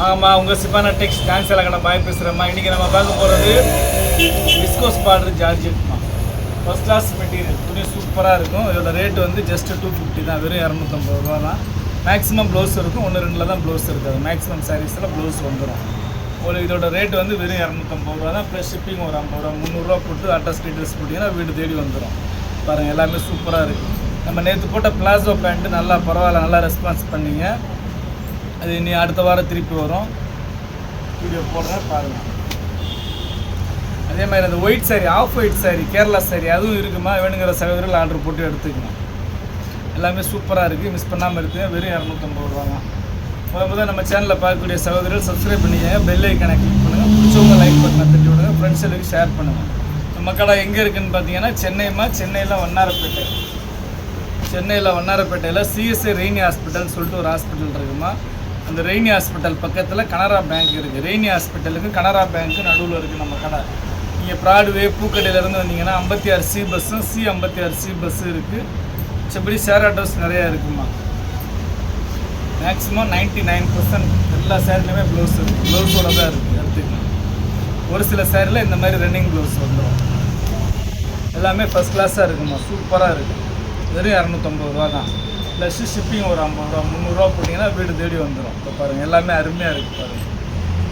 ஆமாம், உங்கள் சிப்பானா text dance எல்லாம் பாய் பேசுகிறேம்மா. இன்றைக்கி நம்ம பார்க்க போகிறது விஸ்கோஸ் பார்டர் ஜார்ஜெட்மா. ஃபஸ்ட் கிளாஸ் மெட்டீரியல், துணி சூப்பராக இருக்கும். இதோட ரேட்டு வந்து ஜஸ்ட் 250 தான், வெறும் 250 ரூபா தான். மேக்ஸிமம் ப்ளவுஸ் இருக்கும், 1-2 தான் ப்ளவுஸ் இருக்காது. மேக்ஸிமம் சாரீஸில் ப்ளவுஸ் வந்துடும். இதோட ரேட்டு வந்து வெறும் 250 ரூபா தான். ப்ளஸ் ஷிப்பிங் ஒரு 50 ரூபா, 300 ரூபா போட்டு அட்ரஸ் டீட்டெயில்ஸ் போட்டிங்கன்னா வீடு தேடி வந்துடும். பாருங்கள், எல்லாமே சூப்பராக இருக்குது. நம்ம நேற்று போட்ட பிளாசோ பேண்ட்டு நல்லா பரவாயில்ல, நல்லா ரெஸ்பான்ஸ் பண்ணிங்க. அது இனி அடுத்த வாரம் திருப்பி வரும், வீடியோ போடுறேன் பாருங்கள். அதே மாதிரி அந்த white sari, off white sari, Kerala sari அதுவும் இருக்குமா. வேணுங்கிற சகோதரர்கள் ஆர்டர் போட்டு எடுத்துக்கணும். எல்லாமே சூப்பராக இருக்குது, மிஸ் பண்ணாமல் இருக்குது. வெறும் 250 ரூபா தான். முதல்ல நம்ம சேனலில் பார்க்கக்கூடிய சகோதரர்கள் சப்ஸ்கிரைப் பண்ணிக்கங்க, பெல் ஐக்கானை கிளிக் பண்ணுங்கள். பிடிச்சவங்க லைக் பட்டனை தட்டி விடுங்க, ஃப்ரெண்ட்ஸ் எல்லாம் ஷேர் பண்ணுங்கள். நம்ம கடை எங்கே இருக்குதுன்னு பார்த்தீங்கன்னா சென்னையில் வண்ணாரப்பேட்டை. சென்னையில் வண்ணாரப்பேட்டையில் சிஎஸ்ஐ ரெய்னி ஹாஸ்பிட்டல்னு சொல்லிட்டு ஒரு ஹாஸ்பிட்டல் இருக்குமா. அந்த ரெய்னி ஹாஸ்பிட்டல் பக்கத்தில் கனரா பேங்க் இருக்குது. ரெய்னி ஹாஸ்பிட்டலுக்கு கனரா பேங்க்கு நடுவில் இருக்குது நம்ம கடை. நீங்கள் ப்ராட்வே பூக்கடையிலேருந்து வந்தீங்கன்னா 56C பஸ்ஸும் C56C பஸ்ஸு இருக்குது. மிச்சபடி ஷேர் ஆட்டோஸ் நிறையா இருக்குமா. மேக்ஸிமம் 99% எல்லா சேரீலையுமே ப்ளவுஸ் இருக்குது, ப்ளவுஸோட தான் இருக்குது, எடுத்துக்கலாம். ஒரு சில சேரீயில் இந்த மாதிரி ரன்னிங் ப்ளவுஸ் வந்துடும். எல்லாமே ஃபஸ்ட் கிளாஸாக இருக்குமா, சூப்பராக இருக்குது. வெறும் 250 ரூபா தான். ப்ளஸ் ஷிப்பிங் ஒரு 50 ரூபா, 300 ரூபா போட்டிங்கன்னா வீடு தேடி வந்துடும். இப்போ பாருங்கள், எல்லாமே அருமையாக இருக்குது. பாருங்கள்,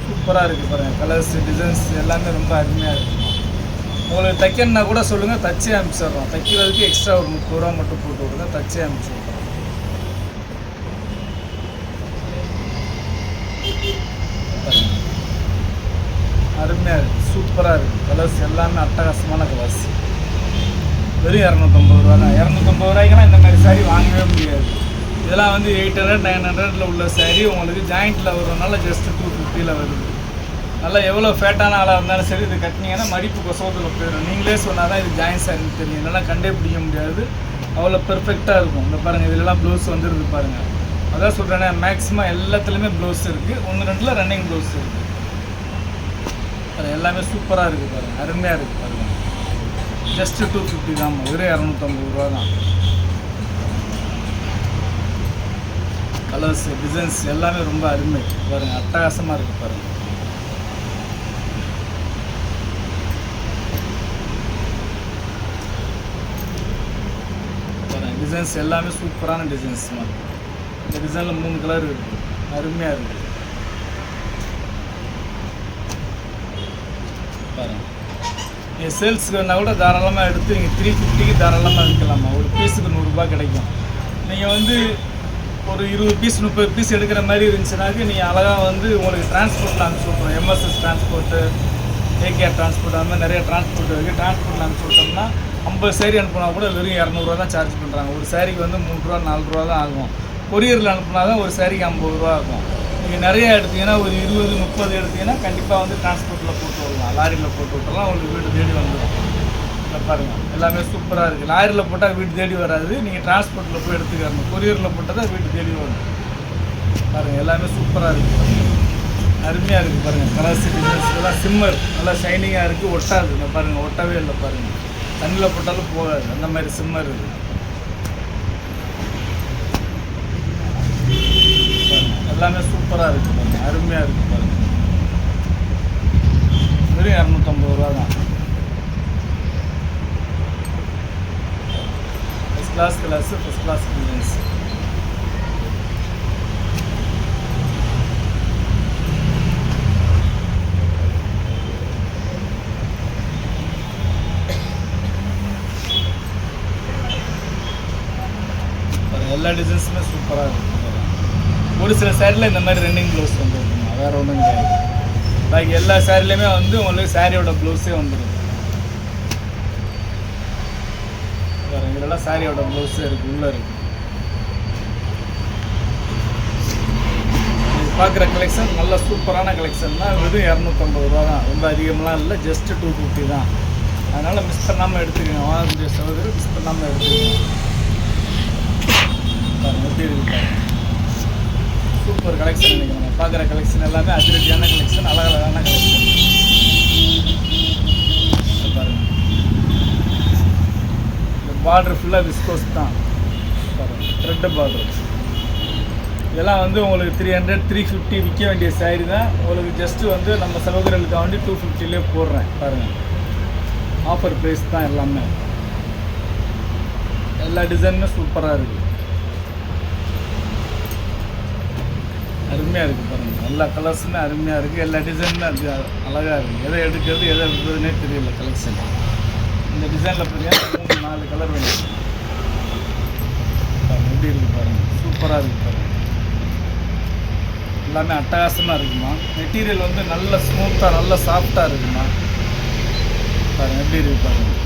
சூப்பராக இருக்குது. பாருங்கள், கலர்ஸ் டிசைன்ஸ் எல்லாமே ரொம்ப அருமையாக இருக்குது. உங்களுக்கு தைக்கணுன்னா கூட சொல்லுங்கள், தச்சே அனுப்பிச்சிடுறோம். தைக்கிறதுக்கு எக்ஸ்ட்ரா ஒரு 30 ரூபா மட்டும் போட்டு விடுங்க, தச்சே அனுப்பிச்சிடுறோம். அருமையாக இருக்குது, சூப்பராக இருக்குது. கலர்ஸ் எல்லாமே அட்டகாசமான கலர்ஸ். வெறும் 250 ரூபா தான். 250 ரூபாய்க்கெல்லாம் இந்த மாதிரி சாரீ வாங்கவே முடியாது. இதெல்லாம் வந்து 800-900 உள்ள சாரீ உங்களுக்கு ஜாயிண்ட்டில் வருவதுனால ஜஸ்ட் 250 வருது. நல்லா எவ்வளோ ஃபேட்டான ஆளாக இருந்தாலும் சரி, இது கட்டினீங்கன்னா மடிப்பு கொசவத்தில் போயிடும். நீங்களே சொன்னால் தான் இது ஜாயின்ட் சாரின்னு தெரியும். இல்லைனா கண்டே பிடிக்க முடியாது, அவ்வளோ பெர்ஃபெக்டாக இருக்கும். இந்த பாருங்கள், இதெல்லாம் ப்ளவுஸ் வந்துடுது பாருங்கள். அதான் சொல்கிறேன்னா மேக்ஸிமம் எல்லாத்துலேயுமே ப்ளவுஸ் இருக்குது, 1-2 ரன்னிங் ப்ளவுஸ் இருக்குது. அது எல்லாமே சூப்பராக இருக்குது பாருங்கள், அருமையாக இருக்குது பாருங்கள். ஜஸ்ட்டு 250 தான், வெறும் 250 ரூபா தான். கலர்ஸ் டிசைன்ஸ் எல்லாமே ரொம்ப அருமை பாருங்கள், அட்டகாசமாக இருக்குது பாருங்கள். பாருங்கள், டிசைன்ஸ் எல்லாமே சூப்பரான டிசைன்ஸ் மாதிரி. இந்த டிசைனில் 3 கலர் இருக்குது, அருமையாக இருக்குது பாருங்கள். நீங்கள் சேல்ஸுக்கு வேணால் கூட தாராளமாக எடுத்து நீங்கள் 350க்கு தாராளமாக விற்கலாமா. ஒரு பீஸுக்கு 100 ரூபா கிடைக்கும். நீங்கள் வந்து ஒரு 20 பீஸ் 30 பீஸ் எடுக்கிற மாதிரி இருந்துச்சுனாக்க நீங்கள் அழகாக வந்து உங்களுக்கு டிரான்ஸ்போர்ட்டில் அனுப்பிச்சி விட்றோம். எம்எஸ்எஸ் டிரான்ஸ்போர்ட்டு, ஏகேஆர் டிரான்ஸ்போர்ட், அந்த மாதிரி நிறைய டிரான்ஸ்போர்ட் இருக்குது. டிரான்ஸ்போர்ட்டில் அனுப்பிச்சி விட்டோம்னா 50 சாரீ அனுப்புனா கூட வெறும் 200 ரூபா தான் சார்ஜ் பண்ணுறாங்க. ஒரு சாரீக்கு வந்து 3 ரூபா 4 ரூபா தான் ஆகும். கொரியரில் அனுப்புனா தான் ஒரு சாரீக்கு 50 ரூபா ஆகும். நீங்கள் நிறைய எடுத்தீங்கன்னா ஒரு 20-30 எடுத்தீங்கன்னா கண்டிப்பாக வந்து டிரான்ஸ்போர்ட்டில் போட்டு விடலாம், லாரியில் போட்டு விட்டுறலாம், உங்களுக்கு வீடு தேடி வந்துடும். இல்லை பாருங்கள், எல்லாமே சூப்பராக இருக்குது. லாரியில் போட்டால் வீடு தேடி வராது, நீங்கள் டிரான்ஸ்போர்ட்டில் போய் எடுத்துக்கிறணும். கொரியரில் போட்டால் தான் வீடு தேடி வரும். பாருங்கள், எல்லாமே சூப்பராக இருக்குது, அருமையாக இருக்குது பாருங்கள். கலர்ஸ் டிசைன்ஸ் எல்லாம் சிம்மர் நல்லா ஷைனிங்காக இருக்குது, ஒட்டாது. இல்லை பாருங்கள், ஒட்டவே இல்லை பாருங்கள், தண்ணியில் போட்டாலும் போகாது, அந்த மாதிரி சிம்மர் இருக்குது. எல்லாமே சூப்பராக இருக்குது பாருங்கள், அருமையாக இருக்குது பாருங்கள். வெறும் 250 ரூபா தான். First class colours, first class designs. பாருங்கள், எல்லா டிசைன்ஸுமே சூப்பராக இருக்குது. ஒரு சில சாரியில் இந்த மாதிரி ரன்னிங் ப்ளவுஸ் வந்துருக்குமா, வேறு ஒன்றும் கிடையாது. பாக்கி எல்லா சாரிலையுமே வந்து உங்களுக்கு சாரியோட ப்ளவுஸே வந்துடும். வேறு இதெல்லாம் சாரியோட ப்ளவுஸே இருக்குது, உள்ளே இருக்குது. நீங்கள் பார்க்குற கலெக்ஷன் நல்ல சூப்பரான கலெக்ஷன் தான். வெறும் 250 ரூபா தான், ரொம்ப அதிகமெலாம் இல்லை, ஜஸ்ட்டு 250 தான். அதனால் மிஸ் பண்ணாமல் எடுத்துக்கோங்க, வாங்கக்கூடிய சகோதரர் மிஸ் பண்ணாமல் எடுத்துக்கோங்க. எப்படி இருக்குது சூப்பர் கலெக்ஷன். இன்றைக்கி நம்ம பார்க்குற கலெக்ஷன் எல்லாமே அதிரடியான கலெக்ஷன், அழகழகான கலெக்ஷன். பாருங்கள், இந்த பார்டர் ஃபுல்லாக விஸ்கோஸ் தான் பாருங்கள், த்ரெட்டு பார்டர். இதெல்லாம் வந்து உங்களுக்கு 300 350 விற்க வேண்டிய சாரீ தான். உங்களுக்கு ஜஸ்ட்டு வந்து நம்ம சகோதரர்களுக்காக வேண்டி 250லே போடுறேன் பாருங்கள். ஆஃபர் ப்ரைஸ் தான் எல்லாமே. எல்லா டிசைனுமே சூப்பராக இருக்குது, அருமையாக இருக்குது பாருங்கள். எல்லா கலர்ஸுமே அருமையாக இருக்குது, எல்லா டிசைனுமே அது அழகாக இருக்குது. எதை எடுக்கிறது எதை எடுக்கிறதுனே தெரியல கலெக்ஷன். இந்த டிசைனில் பார்த்தீங்கன்னா 3-4 கலர் வேணும். எப்படி இருக்குது பாருங்கள், சூப்பராக இருக்குது பாருங்கள். எல்லாமே அட்டகாசமாக இருக்குமா. மெட்டீரியல் வந்து நல்ல ஸ்மூத்தாக நல்ல சாஃப்டாக இருக்குமா பாருங்கள். எப்படி இருக்குது பாருங்கள்.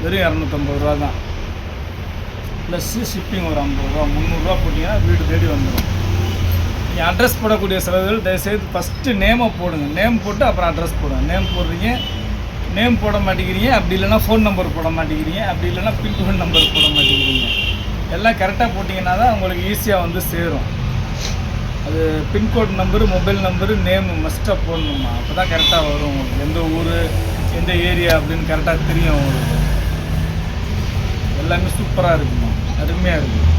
வெறும் 250 ரூபா தான். ப்ளஸ்ஸு ஷிப்பிங் ஒரு 50 ரூபா 300 ரூபா போட்டிங்கன்னா வீடு தேடி வந்துடும். நீங்கள் அட்ரஸ் போடக்கூடிய செலவுகள் தயவுசெய்து ஃபஸ்ட்டு நேமை போடுங்க. நேம் போட்டு அப்புறம் அட்ரஸ் போடுங்க. நேம் போடுறீங்க, நேம் போட மாட்டேங்கிறீங்க, அப்படி இல்லைனா ஃபோன் நம்பர் போட மாட்டேங்கிறீங்க, அப்படி இல்லைனா பின்கோட் நம்பர் போட மாட்டேங்கிறீங்க. எல்லாம் கரெக்டாக போட்டிங்கன்னா தான் உங்களுக்கு ஈஸியாக வந்து சேரும். அது pin code number, mobile number, name மஸ்ட்டாக போடணுமா, அப்போ தான் கரெக்டாக வரும். உங்களுக்கு எந்த ஊர் எந்த ஏரியா அப்படின்னு கரெக்டாக தெரியும் உங்களுக்கு. எல்லாமே சூப்பராக இருக்குமா, அருமையாக இருக்குது.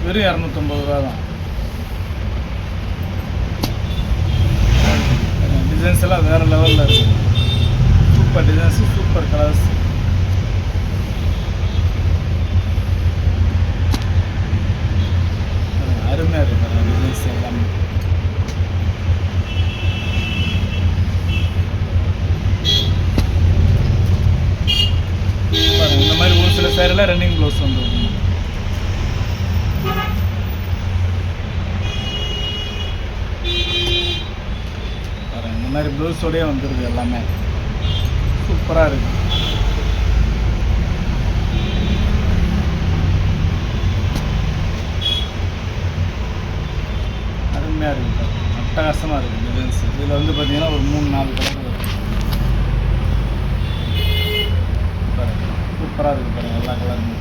வெறும் 250 ரூபா தான். டிசைன்ஸ் எல்லாம் வேறு லெவலில் இருக்குது. Super designs, super colours. அருமையாக இருக்குது டிசைன்ஸ் எல்லாமே. இந்த மாதிரி ஒரு சில சேரில் ரன்னிங் ப்ளவுஸ் வந்துடும். இந்த மாதிரி ப்ளவுஸோடய வந்துடுது எல்லாமே. சூப்பராக இருக்குது. அருமையாக இருக்குது, அட்டகாசமாக இருக்குது டிசைன்ஸ். இதில் வந்து பார்த்தீங்கன்னா ஒரு 3-4 கலர் வரும். சூப்பராக இருக்குது பாருங்கள் எல்லா கலருமே.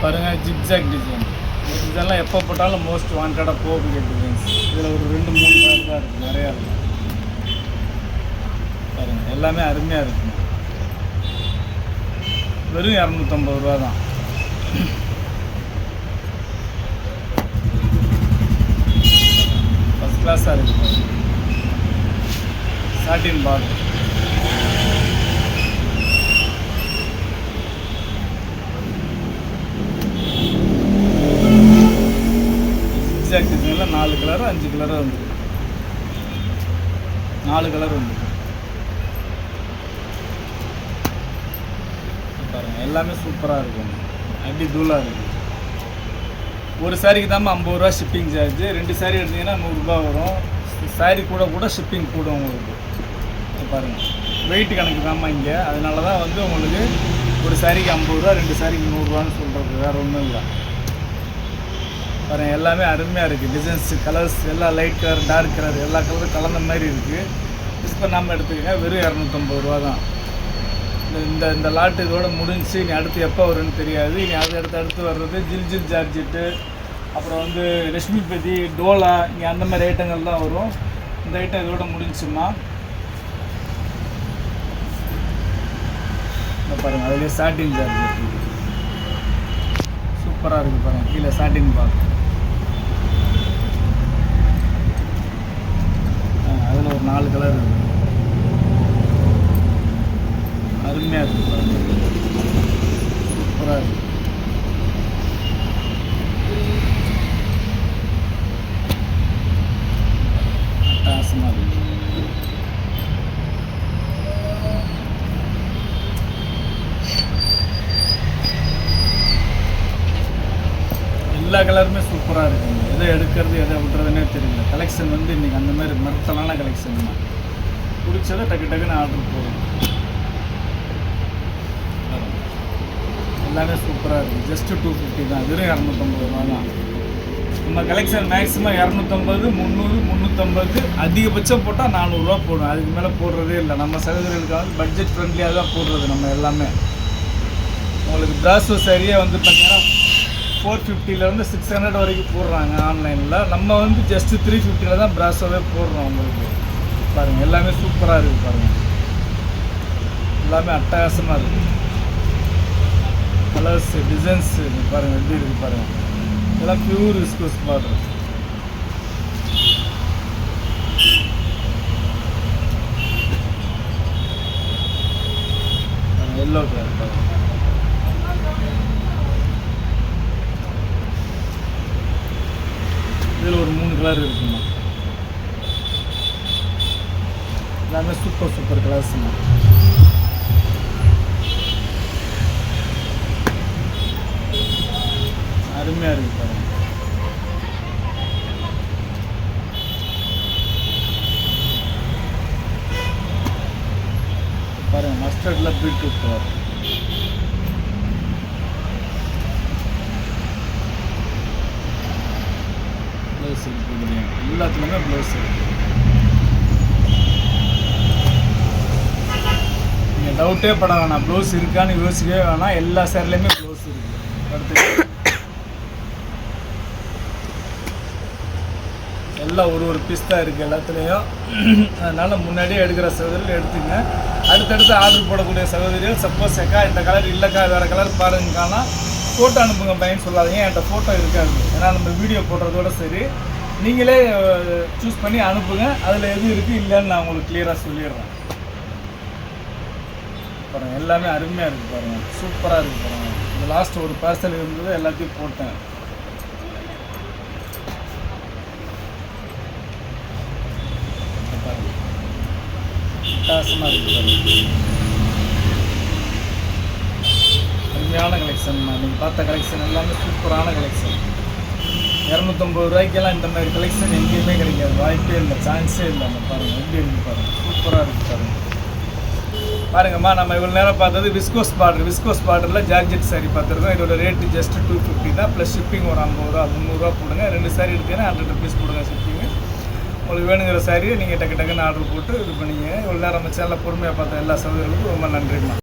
பாருங்கள் ஜிக்ஸாக் டிசைன். இந்த டிசைன்லாம் எப்போ போட்டாலும் மோஸ்ட் வாண்டடாக போகக்கூடிய டிசைன்ஸ். இதில் ஒரு 2-3 கலர் தான் இருக்குது, நிறையா இருக்குது பாருங்கள். எல்லாமே அருமையாக இருக்குது. வெறும் 250 ரூபா தான். ஃபஸ்ட் கிளாஸாக இருக்குது. சாட்டின் பார்டர். ஜிக்ஸாக் டிசைனில் 4 கலரும் 5 கலரும் வந்துருக்கு. 4 கலர் வந்துருக்கு பாருங்கள். எல்லாமே சூப்பராக இருக்கும், அப்படி தூளாக இருக்குது. ஒரு சாரிக்கு தான் 50 ரூபா ஷிப்பிங் சார்ஜ். 2 சாரி எடுத்திங்கன்னா 100 ரூபா வரும். சாரி கூட ஷிப்பிங் கூட உங்களுக்கு. பாருங்கள் வெயிட் கணக்கு தாம்மா இங்கே. அதனால தான் வந்து உங்களுக்கு ஒரு சாரிக்கு 50 ரூபா, 2 சாரிக்கு 100 ரூபான்னு சொல்கிறது, வேறு ஒன்றும் இல்லை. பாருங்கள் எல்லாமே அருமையாக இருக்குது. டிசைன்ஸ், கலர்ஸ் எல்லாம் லைட் கலர், டார்க் கலர், எல்லா கலரும் கலந்த மாதிரி இருக்குது. மிஸ் பண்ணாமல் எடுத்துக்கங்க. வெறும் 250 ரூபா தான். இந்த லாட்டு இதோட முடிஞ்சு. இனி அடுத்து எப்போ வரும்னு தெரியாது. இனி அடுத்து வர்றது ஜில் ஜார்ஜெட்டு, அப்புறம் வந்து லட்சுமி பதி, டோலா, இங்கே அந்த மாதிரி ஐட்டங்கள் தான் வரும். இந்த ஐட்டம் இதோட முடிஞ்சுமா. இந்த பாருங்கள் அதுலேயே சாட்டின் ஜார்ஜெட் சூப்பராக இருக்குது பாருங்கள். கீழே சாட்டின் பார்க்க அதில் ஒரு 4 கலர் இருக்குது. அருமையாக இருக்குது பாருங்கள், சூப்பராக இருக்குது. அட்டகாசமாக இருக்குது. எல்லா கலருமே சூப்பராக இருக்குங்க. எதை எடுக்கிறது எதை விட்றதுன்னே தெரியல. கலெக்ஷன் வந்து இன்றைக்கி அந்த மாதிரி மரத்தலான கலெக்ஷன் தான். பிடிச்சதை டக்குன்னு ஆர்டர் போடும். எல்லாமே சூப்பராக இருக்குது. ஜஸ்ட்டு 250 தான். வெறும் 250 ரூபா தான். நம்ம கலெக்ஷன் மேக்ஸிமம் 250, 300, 350, அதிகபட்சம் போட்டால் 400 ரூபா போடும். அதுக்கு மேலே போடுறதே இல்லை. நம்ம சகோதரர்களுக்காக பட்ஜெட் ஃப்ரெண்ட்லியாக தான் போடுறது நம்ம எல்லாமே. உங்களுக்கு பிராசோ சரியாக வந்து பார்த்தீங்கன்னா 450லேருந்து 600 வரைக்கும் போடுறாங்க ஆன்லைனில். நம்ம வந்து ஜஸ்ட்டு 350 தான் பிராஸோவே போடுறோம் உங்களுக்கு. பாருங்கள் எல்லாமே சூப்பராக இருக்குது பாருங்கள், எல்லாமே அட்டகாசமாக இருக்குது. கலர்ஸ் டிசைன்ஸ் பாருங்கள் எப்படி இருக்குது பாருங்கள். இதெல்லாம் pure viscose border. Yellow colour பாருங்கள். இதில் ஒரு 3 கலர் இருக்குமா, எல்லாமே சூப்பர் கலர்ஸ்மா. அருமையாக இருக்குது பாருங்கள். பாருங்கள் மஸ்டர்டில் பீட்ரூட் கலர். ப்ளவுஸ் இருக்குது, எல்லாத்துலேயுமே ப்ளவுஸ் இருக்குது. நீங்கள் டவுட்டே பட வேணாம், ப்ளவுஸ் இருக்கான்னு யோசிக்கவே வேணாம், எல்லா சேரீலையுமே ப்ளவுஸ் இருக்குது. அடுத்து எல்லாம் ஒரு பீஸ் தான் இருக்குது எல்லாத்துலேயும். அதனால் முன்னாடியே எடுக்கிற சகோதரிகள் எடுத்துங்க. அடுத்தடுத்து ஆர்டர் போடக்கூடிய சகோதரிகள் சப்போஸ் அக்கா இந்த கலர் இல்லைக்கா வேறு கலர் பாருங்கக்கானா ஃபோட்டோ அனுப்புங்க பையன் சொல்லாதீங்க, என்கிட்ட ஃபோட்டோ இருக்காது. ஏன்னா நம்ம வீடியோ போடுறதோட சரி நீங்களே சூஸ் பண்ணி அனுப்புங்க, அதில் எது இருக்குது இல்லைன்னு நான் உங்களுக்கு கிளியராக சொல்லிடுறேன். பாருங்கள் எல்லாமே அருமையாக இருக்குது பாருங்கள், சூப்பராக இருக்குது பாருங்கள். இந்த லாஸ்ட் ஒரு பார்சல் இருந்தது எல்லாத்தையும் போட்டேன். வித்தியாசமாக இருக்குது, அருமையான கலெக்ஷன். நீங்கள் பார்த்த கலெக்ஷன் எல்லாமே சூப்பரான கலெக்ஷன். 250 ரூபாய்க்கெல்லாம் இந்த மாதிரி கலெக்ஷன் எங்கேயுமே கிடைக்காது, வாய்ப்பே இல்லை, சான்ஸே இல்லை. அந்த பாருங்கள் எப்படி இருக்குது பாருங்கள், சூப்பராக இருக்குது பாருங்கள். பாருங்கம்மா நம்ம இவ்வளோ நேரம் பார்த்தது விஸ்கோஸ் பார்டரில் ஜார்ஜெட் சாரீ பார்த்துருக்கோம். இதோட ரேட்டு ஜஸ்ட் 250 தான், ப்ளஸ் ஷிப்பிங் ஒரு 50 ரூபா 300 ரூபா போடுங்க. 2 சாரீ எடுத்தீங்கன்னா 100 ருபீஸ் போடுங்க ஷிப்பிங்கு. உங்களுக்கு வேணுங்கிற சாரியை நீங்கள் டக்குன்னு ஆர்டர் போட்டு இது பண்ணிங்க. இவ்வளோ நேரம் நம்ம சேனலில் பொறுமையாக பார்த்த எல்லா சகோதரர்களுக்கும் ரொம்ப நன்றிம்மா.